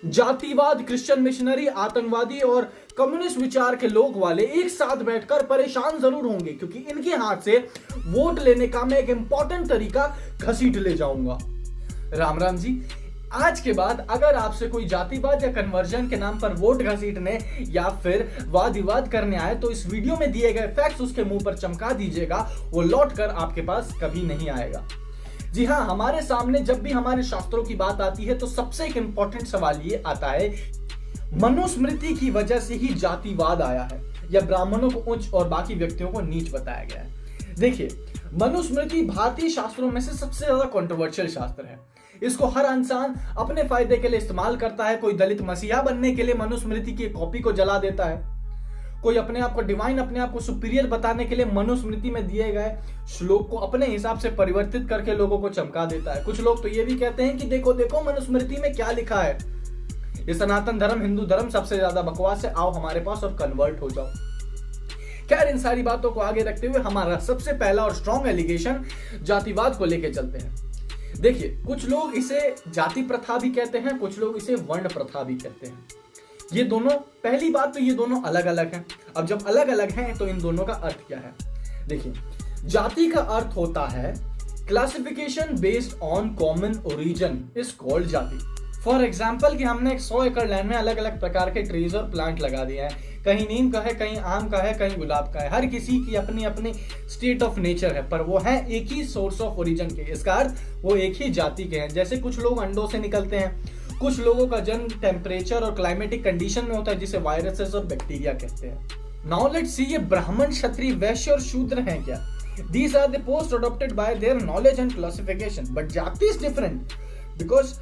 जातिवाद, Christian missionary, आतंकवादी और कम्युनिस्ट विचार के लोग वाले एक साथ बैठकर परेशान जरूर होंगे, क्योंकि इनके हाथ से वोट लेने का मैं एक इंपॉर्टेंट तरीका घसीट ले जाऊंगा। राम राम जी। आज के बाद अगर आपसे कोई जातिवाद या कन्वर्जन के नाम पर वोट घसीटने या फिर वाद विवाद करने आए तो इस वीडियो में दिए गए फैक्ट्स उसके मुंह पर चमका दीजिएगा, वो लौट कर आपके पास कभी नहीं आएगा। जी हाँ, हमारे सामने जब भी हमारे शास्त्रों की बात आती है तो सबसे एक इंपॉर्टेंट सवाल ये आता है, मनुस्मृति की वजह से ही जातिवाद आया है या ब्राह्मणों को उच्च और बाकी व्यक्तियों को नीच बताया गया है? देखिए, मनुस्मृति भारतीय शास्त्रों में से सबसे ज्यादा कंट्रोवर्शियल शास्त्र है। इसको हर इंसान अपने फायदे के लिए इस्तेमाल करता है। कोई दलित मसीहा बनने के लिए मनुस्मृति की कॉपी को जला देता है, कोई अपने आप को डिवाइन, अपने आप को सुपीरियर बताने के लिए मनुस्मृति में दिए गए श्लोक को अपने हिसाब से परिवर्तित करके लोगों को चमका देता है। कुछ लोग तो ये भी कहते हैं कि देखो देखो मनुस्मृति में क्या लिखा है, ये सनातन धर्म, हिंदू धर्म सबसे ज्यादा बकवास है, आओ हमारे पास और कन्वर्ट हो जाओ। खैर, इन सारी बातों को आगे रखते हुए हमारा सबसे पहला और स्ट्रॉन्ग एलिगेशन जातिवाद को लेकर चलते हैं। देखिए, कुछ लोग इसे जाति प्रथा भी कहते हैं, कुछ लोग इसे वर्ण प्रथा भी कहते हैं। ये दोनों, पहली बात तो ये दोनों अलग अलग हैं। अब जब अलग अलग हैं तो इन दोनों का अर्थ क्या है? देखिए, जाति का अर्थ होता है classification based on common origin is called जाति। फॉर एग्जाम्पल कि हमने 100 एकड़ लैंड में अलग अलग प्रकार के ट्रीज और प्लांट लगा दिए हैं, कहीं नीम का है, कहीं आम का है, कहीं गुलाब का है। हर किसी की अपनी अपनी स्टेट ऑफ नेचर है, पर वो है एक ही सोर्स ऑफ ओरिजिन के। इसका अर्थ वो एक ही जाति के हैं। जैसे कुछ लोग अंडों से निकलते हैं, कुछ लोगों का जन्म टेम्परेचर और क्लाइमेटिक कंडीशन में होता है जिसे वायरसेस और बैक्टीरिया कहते हैं। नाउ लेट्स सी, ये ब्राह्मण, क्षत्रिय, वैश्य और शूद्र हैं क्या? These are the posts adopted by their knowledge and classification, but jati is different because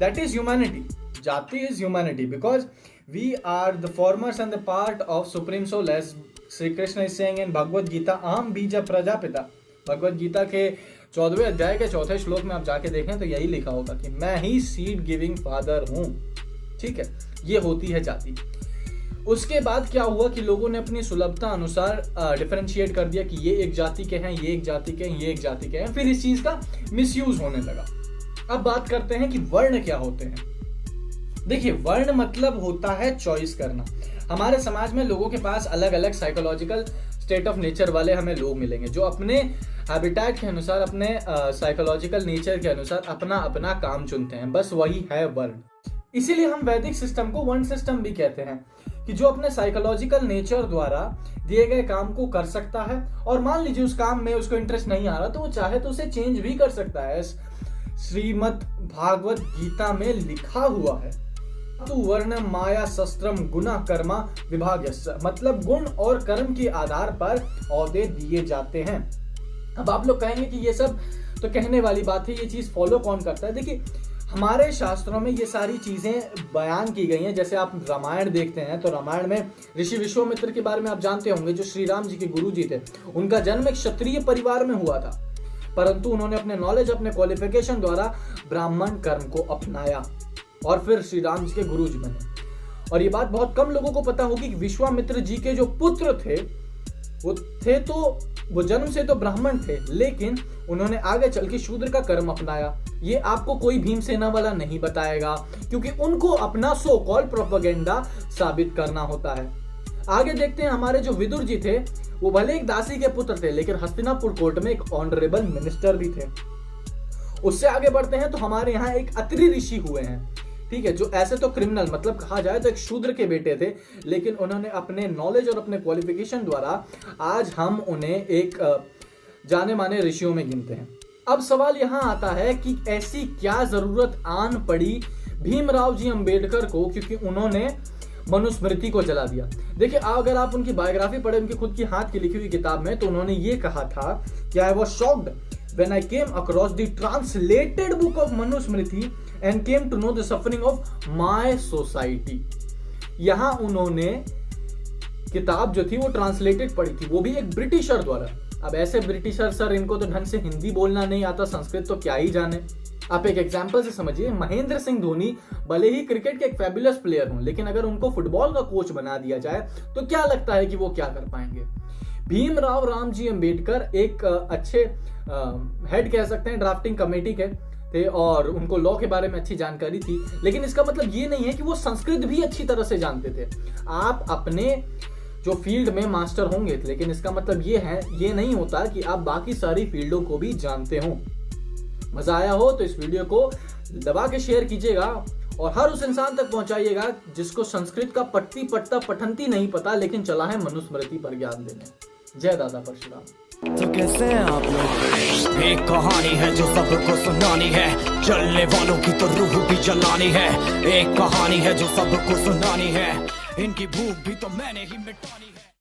that is humanity. Jati is humanity because we are the formers and the part of Supreme Soul, as Sri Krishna is saying in Bhagavad Gita, Aham Bija Prajapita। Bhagavad Gita के 14वें अध्याय के 4थे श्लोक में आप जाके देखें तो यही लिखा होगा कि मैं ही सीड गिविंग फादर हूं। ठीक है, ये होती है जाति। उसके बाद क्या हुआ कि लोगों ने अपनी सुलभता अनुसार डिफरेंशिएट कर दिया कि ये एक जाति के हैं, ये एक जाति के हैं, ये एक जाति के हैं। फिर इस चीज का मिसयूज होने लगा। अब बात करते हैं कि वर्ण क्या होते हैं। देखिए, वर्ण मतलब होता है चॉइस करना। हमारे समाज में लोगों के पास अलग अलग साइकोलॉजिकल स्टेट ऑफ नेचर वाले हमें लोग मिलेंगे जो अपने हैबिटेट के अनुसार, अपने साइकोलॉजिकल नेचर के अनुसार अपना अपना काम चुनते हैं। बस वही है वर्ण। इसीलिए हम वैदिक सिस्टम को वर्ण सिस्टम भी कहते हैं कि जो अपने साइकोलॉजिकल नेचर द्वारा दिए गए काम को कर सकता है, और मान लीजिए उस काम में उसको इंटरेस्ट नहीं आ रहा तो वो चाहे तो उसे चेंज भी कर सकता है। श्रीमद् भागवत गीता में लिखा हुआ है, तु वर्ण माया शस्त्रम गुना कर्मा विभाग्यस्य, मतलब गुण और कर्म के आधार पर ओहदे दिए जाते हैं। अब आप लोग कहेंगे कि ये सब तो कहने वाली बात है, ये चीज फॉलो कौन करता है? देखिए, हमारे शास्त्रों में ये सारी चीजें बयान की गई हैं। जैसे आप रामायण देखते हैं तो रामायण में ऋषि विश्वामित्र के बारे में आप जानते होंगे, जो श्री राम जी के गुरु जी थे। उनका जन्म एक क्षत्रिय परिवार में हुआ था, परंतु उन्होंने अपने नॉलेज, अपने क्वालिफिकेशन द्वारा ब्राह्मण कर्म को अपनाया और फिर श्री राम जी के गुरु जी बने। और ये बात बहुत कम लोगों को पता होगी कि विश्वामित्र जी के जो पुत्र थे वो जन्म से तो ब्राह्मण थे, लेकिन उन्होंने आगे चल के शूद्र का कर्म अपनाया। ये आपको कोई भीमसेना वाला नहीं बताएगा, क्योंकि उनको अपना सो कॉल प्रोपेगेंडा साबित करना होता है। आगे देखते हैं, हमारे जो विदुर जी थे वो भले एक दासी के पुत्र थे, लेकिन हस्तिनापुर कोर्ट में एक ऑनरेबल मिनिस्टर भी थे। उससे आगे बढ़ते हैं तो हमारे यहाँ एक अत्रि ऋषि हुए हैं। ठीक है, जो ऐसे तो क्रिमिनल, मतलब कहा जाए तो एक शूद्र के बेटे थे, लेकिन उन्होंने अपने नॉलेज और अपने क्वालिफिकेशन द्वारा आज हम उन्हें एक जाने माने ऋषियों में गिनते हैं। अब सवाल यहाँ आता है कि ऐसी क्या जरूरत आन पड़ी भीमराव जी अंबेडकर को, क्योंकि उन्होंने मनुस्मृति को जला दिया। देखिए, अगर आप उनकी बायोग्राफी पढ़े, उनकी खुद की हाथ की लिखी हुई किताब में, तो उन्होंने ये कहा था कि I was shocked when I came across the translated book of Manusmriti and came to know the suffering of my society। यहां उन्होंने किताब जो थी वो ट्रांसलेटेड पढ़ी थी, वो भी एक ब्रिटिशर द्वारा। अब ऐसे ब्रिटिशर सर, इनको तो ढंग से हिंदी बोलना नहीं आता, संस्कृत तो क्या ही जाने। आप एक एग्जाम्पल से समझिए, महेंद्र सिंह धोनी भले ही क्रिकेट के एक फैबुलस प्लेयर हों, लेकिन अगर उनको फुटबॉल का कोच बना दिया जाए तो क्या लगता है कि वो क्या कर पाएंगे? भीमराव रामजी अंबेडकर एक अच्छे हेड कह सकते हैं ड्राफ्टिंग कमेटी के, थे और उनको लॉ के बारे में अच्छी जानकारी थी, लेकिन इसका मतलब ये नहीं है कि वो संस्कृत भी अच्छी तरह से जानते थे। आप अपने जो फील्ड में मास्टर होंगे, लेकिन इसका मतलब ये नहीं होता कि आप बाकी सारी फील्डों को भी जानते हो। मजा आया हो तो इस वीडियो को दबा के शेयर कीजिएगा और हर उस इंसान तक पहुंचाइएगा जिसको संस्कृत का पट्टी पट्टा पठंती नहीं पता, लेकिन चला है मनुस्मृति पर ज्ञान देने। जय दादा परशुराम। तो कैसे हैं आप लोग? एक कहानी है जो सबको सुनानी है, चलने वालों की तो रूह भी जलानी है। एक कहानी है जो सबको सुनानी है, इनकी भूख भी तो मैंने ही मिटानी है।